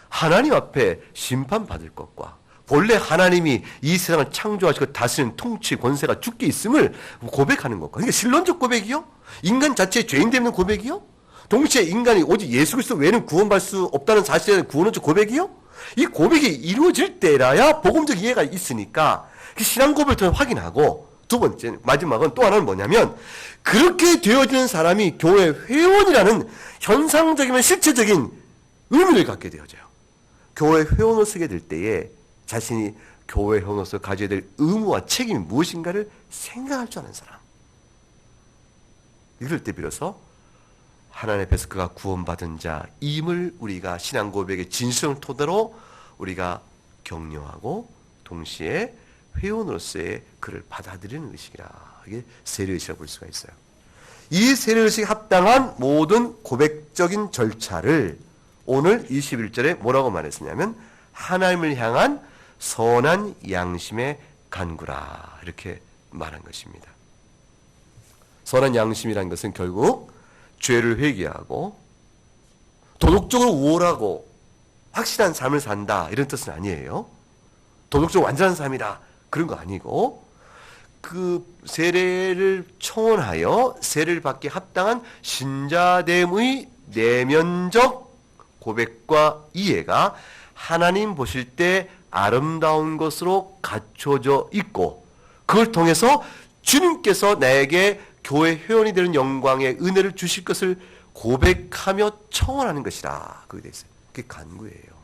하나님 앞에 심판받을 것과 본래 하나님이 이 세상을 창조하시고 다스리는 통치 권세가 주께 있음을 고백하는 것과 그러니까 신론적 고백이요? 인간 자체의 죄인 되는 고백이요? 동시에 인간이 오직 예수 그리스도 외에는 구원받을 수 없다는 사실에 대한 구원론적 고백이요? 이 고백이 이루어질 때라야 복음적 이해가 있으니까 그 신앙 고백을 통해 확인하고 두 번째 마지막은 또 하나는 뭐냐면 그렇게 되어지는 사람이 교회 회원이라는 현상적이면 실체적인 의미를 갖게 되어져요. 교회 회원으로 서게 될 때에 자신이 교회 회원으로서 가져야 될 의무와 책임이 무엇인가를 생각할 줄 아는 사람. 이럴 때 비로소 하나님 앞에서 그가 구원받은 자임을 우리가 신앙 고백의 진실을 토대로 우리가 격려하고 동시에 회원으로서의 그를 받아들이는 의식이라. 이게 세례 의식이라고 볼 수가 있어요. 이 세례 의식에 합당한 모든 고백적인 절차를 오늘 21절에 뭐라고 말했었냐면 하나님을 향한 선한 양심의 간구라. 이렇게 말한 것입니다. 선한 양심이라는 것은 결국 죄를 회개하고 도덕적으로 우월하고 확실한 삶을 산다 이런 뜻은 아니에요. 도덕적으로 완전한 삶이다 그런 거 아니고 그 세례를 청원하여 세례를 받기 합당한 신자됨의 내면적 고백과 이해가 하나님 보실 때 아름다운 것으로 갖춰져 있고 그걸 통해서 주님께서 나에게 교회 회원이 되는 영광의 은혜를 주실 것을 고백하며 청원하는 것이라. 그게 돼 있어요. 그게 간구예요.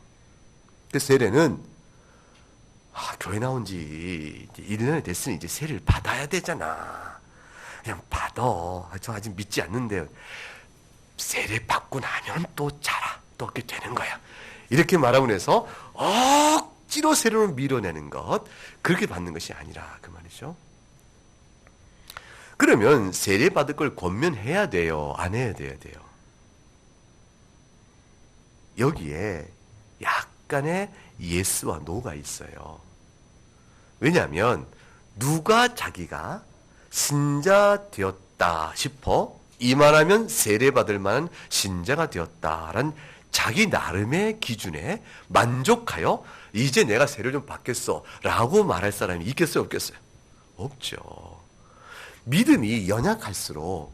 그 세례는 교회 나온 지 1년이 됐으니 이제 세례를 받아야 되잖아. 그냥 받아. 저 아직 믿지 않는데 세례 받고 나면 또 자라. 또 그렇게 되는 거야. 이렇게 말하고 해서 억지로 세례를 밀어내는 것 그렇게 받는 것이 아니라 그 말이죠. 그러면 세례 받을 걸 권면해야 돼요? 안 해야 돼요? 여기에 약간의 예스와 노가 있어요. 왜냐하면 누가 자기가 신자 되었다 싶어 이만하면 세례받을 만한 신자가 되었다라는 자기 나름의 기준에 만족하여 이제 내가 세례를 좀 받겠어 라고 말할 사람이 있겠어요, 없겠어요? 없죠. 믿음이 연약할수록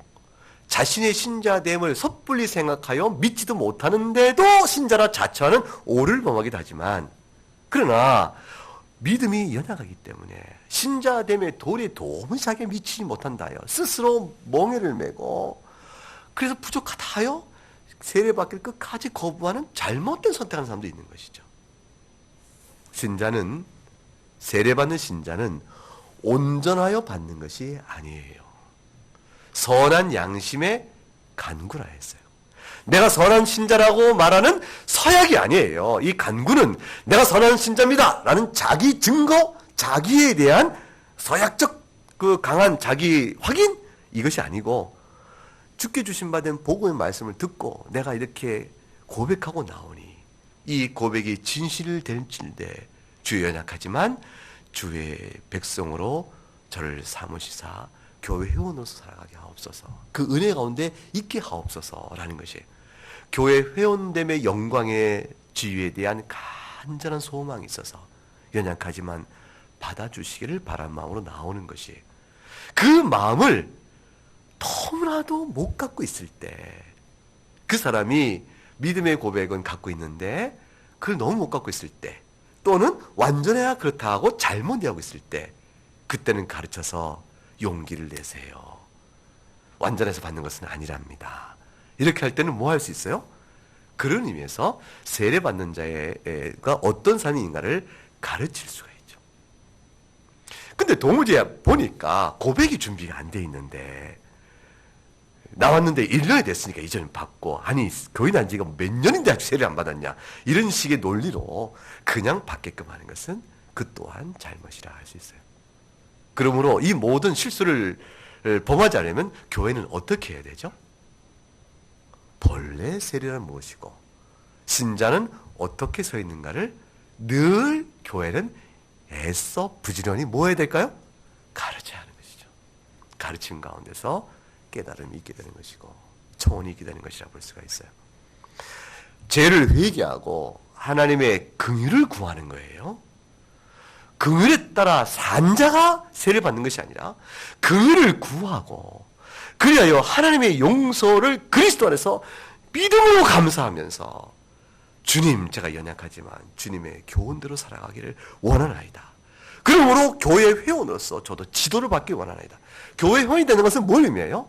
자신의 신자됨을 섣불리 생각하여 믿지도 못하는데도 신자라 자처하는 오를 범하기도 하지만, 그러나 믿음이 연약하기 때문에 신자됨의 도리에 도무지 자기가 미치지 못한다 하여 스스로 멍에를 메고 그래서 부족하다 하여 세례받기를 끝까지 거부하는 잘못된 선택하는 사람도 있는 것이죠. 신자는, 세례받는 신자는 온전하여 받는 것이 아니에요. 선한 양심에 간구라 했어요. 내가 선한 신자라고 말하는 서약이 아니에요. 이 간구는 내가 선한 신자입니다 라는 자기 증거, 자기에 대한 서약적 그 강한 자기 확인, 이것이 아니고 주께 주신 바된 복음의 말씀을 듣고 내가 이렇게 고백하고 나오니 이 고백이 진실될진대 주의 연약하지만 주의 백성으로 저를 삼으시사 교회 회원으로서 살아가게 하옵소서. 그 은혜 가운데 있게 하옵소서라는 것이 교회 회원됨의 영광의 지위에 대한 간절한 소망이 있어서 연약하지만 받아주시기를 바란 마음으로 나오는 것이, 그 마음을 너무나도 못 갖고 있을 때, 그 사람이 믿음의 고백은 갖고 있는데 그걸 너무 못 갖고 있을 때, 또는 완전해야 그렇다 하고 잘못 이해하고 있을 때, 그때는 가르쳐서 용기를 내세요. 완전해서 받는 것은 아니랍니다. 이렇게 할 때는 뭐 할 수 있어요? 그런 의미에서 세례받는 자가 어떤 사람인가를 가르칠 수가 있죠. 근데 도무지 보니까 고백이 준비가 안 돼 있는데, 나왔는데 1년이 됐으니까 이제는 받고, 아니 교회 난 지가 몇 년인데 아직 세례 안 받았냐, 이런 식의 논리로 그냥 받게끔 하는 것은 그 또한 잘못이라 할 수 있어요. 그러므로 이 모든 실수를 범하지 않으면 교회는 어떻게 해야 되죠? 본래 세례란 무엇이고 신자는 어떻게 서 있는가를 늘 교회는 애써 부지런히 뭐 해야 될까요? 가르쳐야 하는 것이죠. 가르침 가운데서 깨달음이 있게 되는 것이고 청혼이 있게 되는 것이라 볼 수가 있어요. 죄를 회개하고 하나님의 긍휼을 구하는 거예요. 긍휼에 따라 산자가 세례를 받는 것이 아니라 긍휼을 구하고, 그리하여 하나님의 용서를 그리스도 안에서 믿음으로 감사하면서 주님, 제가 연약하지만 주님의 교훈대로 살아가기를 원하나이다. 그러므로 교회 회원으로서 저도 지도를 받기 원하나이다. 교회 회원이 되는 것은 뭘 의미해요?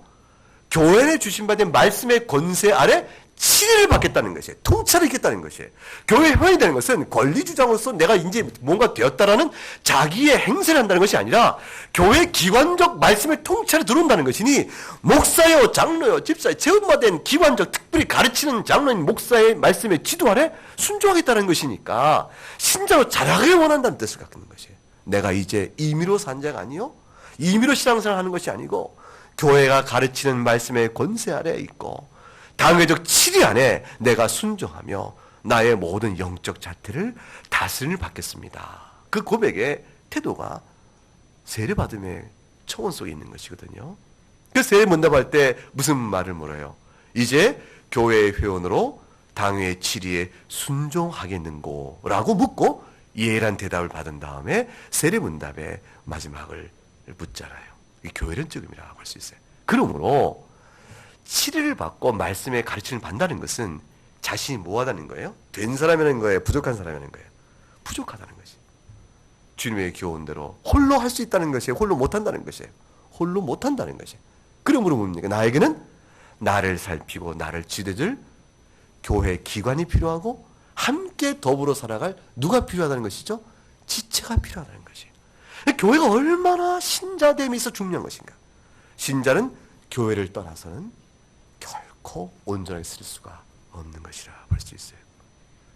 교회에 주신 바된 말씀의 권세 아래 치리를 받겠다는 것이에요. 통찰을 있겠다는 것이에요. 교회 회원이 되는 것은 권리주장으로서 내가 이제 뭔가 되었다라는 자기의 행세를 한다는 것이 아니라 교회 기관적 말씀의 통찰에 들어온다는 것이니, 목사요, 장로요, 집사요, 제음마된 기관적 특별히 가르치는 장로인 목사의 말씀의 지도 아래 순종하겠다는 것이니까 신자로 자라기를 원한다는 뜻을 갖고 있는 것이에요. 내가 이제 임의로 산 자가 아니요, 임의로 신앙생활을 하는 것이 아니고 교회가 가르치는 말씀의 권세 아래 있고 당회적 치리 안에 내가 순종하며 나의 모든 영적 자태를 다스림을 받겠습니다. 그 고백의 태도가 세례받음의 초원 속에 있는 것이거든요. 그 세례 문답할 때 무슨 말을 물어요? 이제 교회의 회원으로 당회의 치리에 순종하겠는고? 라고 묻고 예란 대답을 받은 다음에 세례 문답의 마지막을 묻잖아요. 이 교회는 찍음이라고 할 수 있어요. 그러므로 치리를 받고 말씀의 가르침을 받는다는 것은 자신이 뭐하다는 거예요? 된 사람이라는 거예요? 부족한 사람이라는 거예요? 부족하다는 것이. 주님의 교훈대로 홀로 할 수 있다는 것이에요? 홀로 못한다는 것이에요? 홀로 못한다는 것이에요. 그러므로 뭡니까? 나에게는 나를 살피고 나를 지도줄 교회 기관이 필요하고 함께 더불어 살아갈 누가 필요하다는 것이죠? 지체가 필요하다는 것이에요. 교회가 얼마나 신자됨이 있어 중요한 것인가. 신자는 교회를 떠나서는 결코 온전하게 쓸 수가 없는 것이라 볼 수 있어요.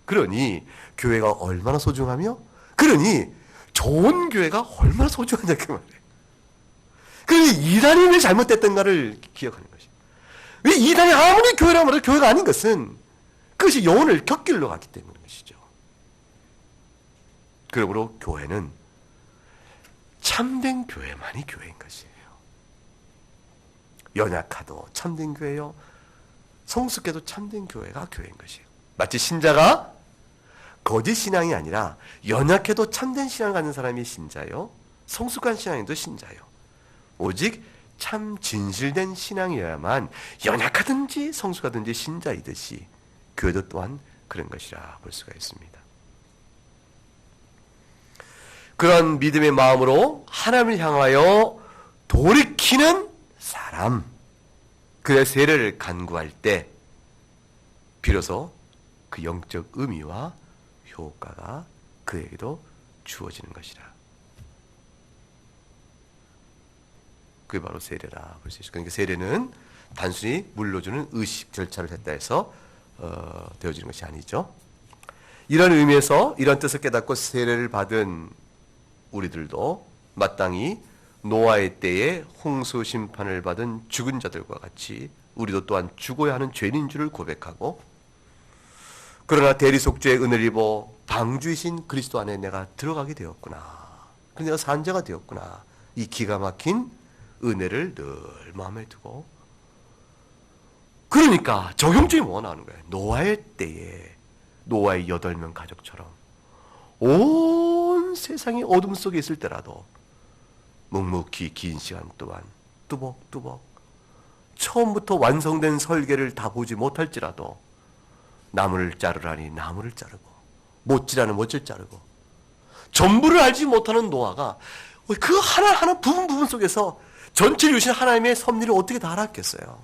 그러니 교회가 얼마나 소중하며, 그러니 좋은 교회가 얼마나 소중하냐 그 말이에요. 그러니 이단이 왜 잘못됐던가를 기억하는 것이에요. 왜 이단이 아무리 교회라고 해도 교회가 아닌 것은 그것이 영혼을 곁길로 갔기 때문인 것이죠. 그러므로 교회는 참된 교회만이 교회인 것이에요. 연약하도 참된 교회요, 성숙해도 참된 교회가 교회인 것이에요. 마치 신자가 거짓 신앙이 아니라 연약해도 참된 신앙을 갖는 사람이 신자요, 성숙한 신앙인도 신자요. 오직 참 진실된 신앙이어야만 연약하든지 성숙하든지 신자이듯이 교회도 또한 그런 것이라 볼 수가 있습니다. 그런 믿음의 마음으로 하나님을 향하여 돌이키는 사람, 그의 세례를 간구할 때 비로소 그 영적 의미와 효과가 그에게도 주어지는 것이라. 그게 바로 세례라 볼 수 있어요. 그러니까 세례는 단순히 물로 주는 의식 절차를 했다 해서 되어지는 것이 아니죠. 이런 의미에서 이런 뜻을 깨닫고 세례를 받은 우리들도 마땅히 노아의 때에 홍수 심판을 받은 죽은 자들과 같이 우리도 또한 죽어야 하는 죄인인 줄을 고백하고, 그러나 대리속죄의 은혜를 입어 방주이신 그리스도 안에 내가 들어가게 되었구나, 그래서 내가 산자가 되었구나, 이 기가 막힌 은혜를 늘 마음에 두고, 그러니까 적용점이 뭐가 나오는 거예요. 노아의 때에 노아의 8명 가족처럼 온 세상이 어둠 속에 있을 때라도 묵묵히 긴 시간 동안 뚜벅뚜벅 처음부터 완성된 설계를 다 보지 못할지라도 나무를 자르라니 나무를 자르고 못지라는 못을 자르고 전부를 알지 못하는 노아가 그 하나하나 부분 속에서 전체를 이루신 하나님의 섭리를 어떻게 다 알았겠어요.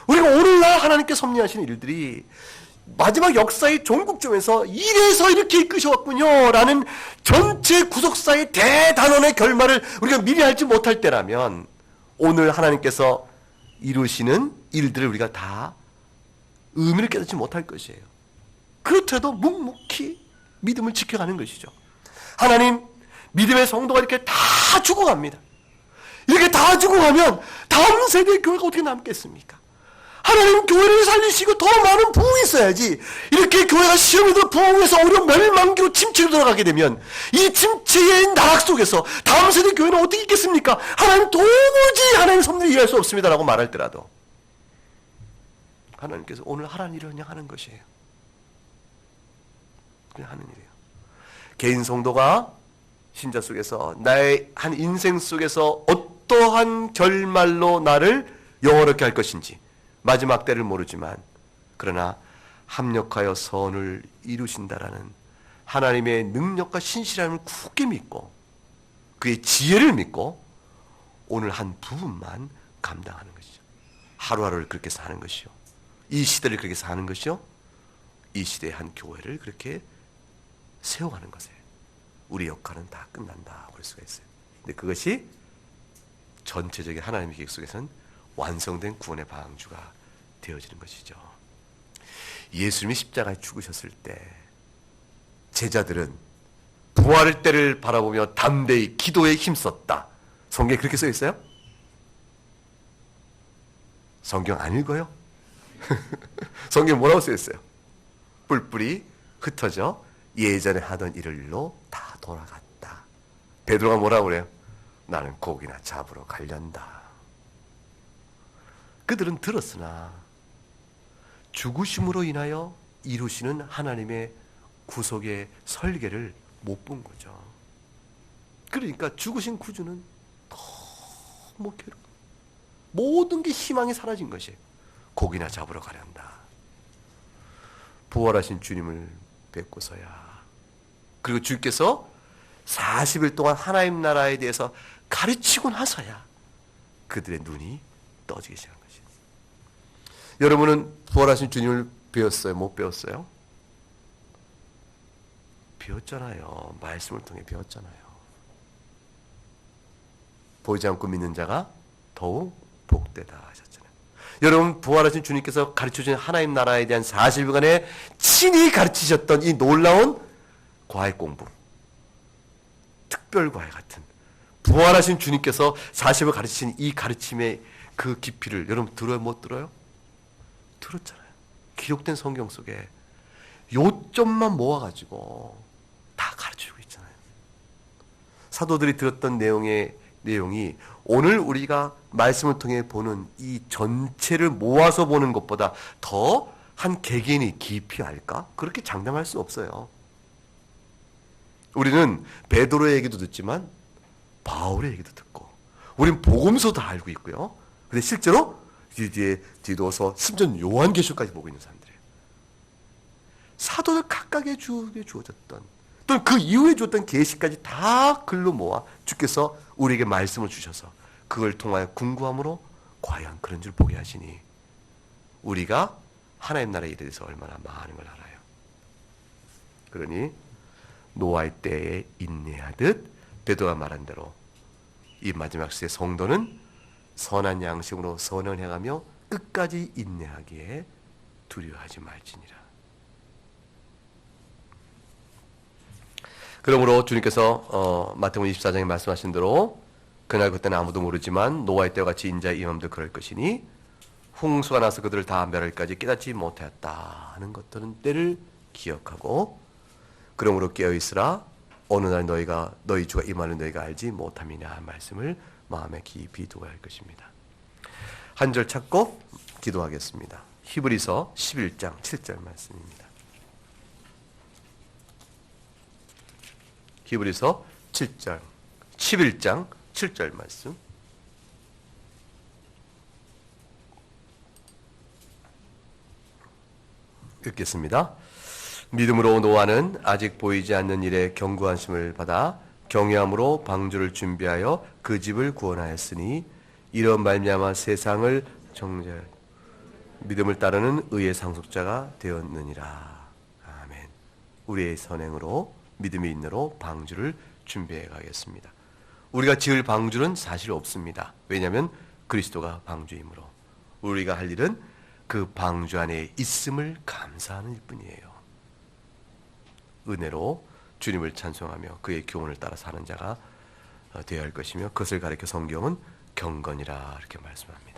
우리가 오늘날 하나님께 섭리하시는 일들이 마지막 역사의 종국점에서 이래서 이렇게 이끄셔왔군요 라는 전체 구속사의 대단원의 결말을 우리가 미리 알지 못할 때라면 오늘 하나님께서 이루시는 일들을 우리가 다 의미를 깨닫지 못할 것이에요. 그렇더라도 묵묵히 믿음을 지켜가는 것이죠. 하나님, 믿음의 성도가 이렇게 다 죽어갑니다. 이렇게 다 죽어가면 다음 세대의 교회가 어떻게 남겠습니까? 하나님 교회를 살리시고 더 많은 부흥이 있어야지. 이렇게 교회가 시험에 들어 부흥해서 어려운 멸망기로 침체로 들어가게 되면 이 침체의 나락 속에서 다음 세대 교회는 어떻게 있겠습니까? 하나님 도무지 하나님 섭리를 이해할 수 없습니다라고 말할 때라도 하나님께서 오늘 하라는 일을 그냥 하는 것이에요. 그냥 하는 일이에요. 개인 성도가 신자 속에서 나의 한 인생 속에서 어떠한 결말로 나를 영원하게 할 것인지 마지막 때를 모르지만 그러나 합력하여 선을 이루신다라는 하나님의 능력과 신실함을 굳게 믿고 그의 지혜를 믿고 오늘 한 부분만 감당하는 것이죠. 하루하루를 그렇게 사는 것이요, 이 시대를 그렇게 사는 것이요, 이 시대의 한 교회를 그렇게 세워가는 것에 우리 역할은 다 끝난다 볼 수가 있어요. 근데 그것이 전체적인 하나님의 계획 속에서는 완성된 구원의 방주가 되어지는 것이죠. 예수님이 십자가에 죽으셨을 때 제자들은 부활의 때를 바라보며 담대히 기도에 힘썼다. 성경에 그렇게 써 있어요? 성경 안 읽어요? 성경에 뭐라고 써 있어요? 뿔뿔이 흩어져 예전에 하던 일로 다 돌아갔다. 베드로가 뭐라고 그래요? 나는 고기나 잡으러 가련다. 그들은 들었으나 죽으심으로 인하여 이루시는 하나님의 구속의 설계를 못 본 거죠. 그러니까 죽으신 구주는 너무 괴로워. 모든 게 희망이 사라진 것이에요. 고기나 잡으러 가련다. 부활하신 주님을 뵙고서야, 그리고 주께서 40일 동안 하나님 나라에 대해서 가르치고 나서야 그들의 눈이 떠지기 시작한 것이에요. 여러분은 부활하신 주님을 배웠어요? 못 배웠어요? 배웠잖아요. 말씀을 통해 배웠잖아요. 보이지 않고 믿는 자가 더욱 복되다 하셨잖아요. 여러분, 부활하신 주님께서 가르쳐주신 하나님 나라에 대한 40일간의 친히 가르치셨던 이 놀라운 과외 공부, 특별 과외 같은 부활하신 주님께서 40일 가르치신 이 가르침의 그 깊이를 여러분 들어요? 못 들어요? 들었잖아요. 기록된 성경 속에 요점만 모아가지고 다 가르치고 있잖아요. 사도들이 들었던 내용의 내용이 오늘 우리가 말씀을 통해 보는 이 전체를 모아서 보는 것보다 더 한 개개인이 깊이 알까? 그렇게 장담할 수 없어요. 우리는 베드로의 얘기도 듣지만 바울의 얘기도 듣고, 우린 복음서도 알고 있고요. 근데 실제로 뒤에 디도서, 심지어 요한계시록까지 보고 있는 사람들이에요. 사도들 각각의 주에 주어졌던, 또는 그 이후에 주었던 계시까지 다 글로 모아 주께서 우리에게 말씀을 주셔서 그걸 통하여 궁구함으로 과연 그런 줄 보게 하시니 우리가 하나님 나라의 일에 대해서 얼마나 많은 걸 알아요. 그러니 노아의 때에 인내하듯 베드로가 말한 대로 이 마지막 시대 성도는 선한 양심으로 선을 행하며 끝까지 인내하기에 두려워하지 말지니라. 그러므로 주님께서 마태복음 24장에 말씀하신 대로 그날 그때는 아무도 모르지만 노아의 때와 같이 인자의 임함도 그럴 것이니 홍수가 나서 그들을 다 멸할까지 깨닫지 못하였다 하는 것들은 때를 기억하고, 그러므로 깨어있으라 어느 날 너희 주가 임하는 너희가 알지 못함이냐 말씀을 마음에 깊이 두어야 할 것입니다. 한 절 찾고 기도하겠습니다. 히브리서 11장 7절 말씀입니다. 히브리서 11장 7절 말씀 읽겠습니다. 믿음으로 노아는 아직 보이지 않는 일에 견고하심을 받아 경외함으로 방주를 준비하여 그 집을 구원하였으니 이런 말미암아 세상을 정죄 믿음을 따르는 의의 상속자가 되었느니라. 아멘. 우리의 선행으로 믿음이 있느로 방주를 준비해 가겠습니다. 우리가 지을 방주는 사실 없습니다. 왜냐하면 그리스도가 방주이므로 우리가 할 일은 그 방주 안에 있음을 감사하는 일뿐이에요. 은혜로 주님을 찬송하며 그의 교훈을 따라 사는 자가 되어야 할 것이며, 그것을 가리켜 성경은 경건이라 이렇게 말씀합니다.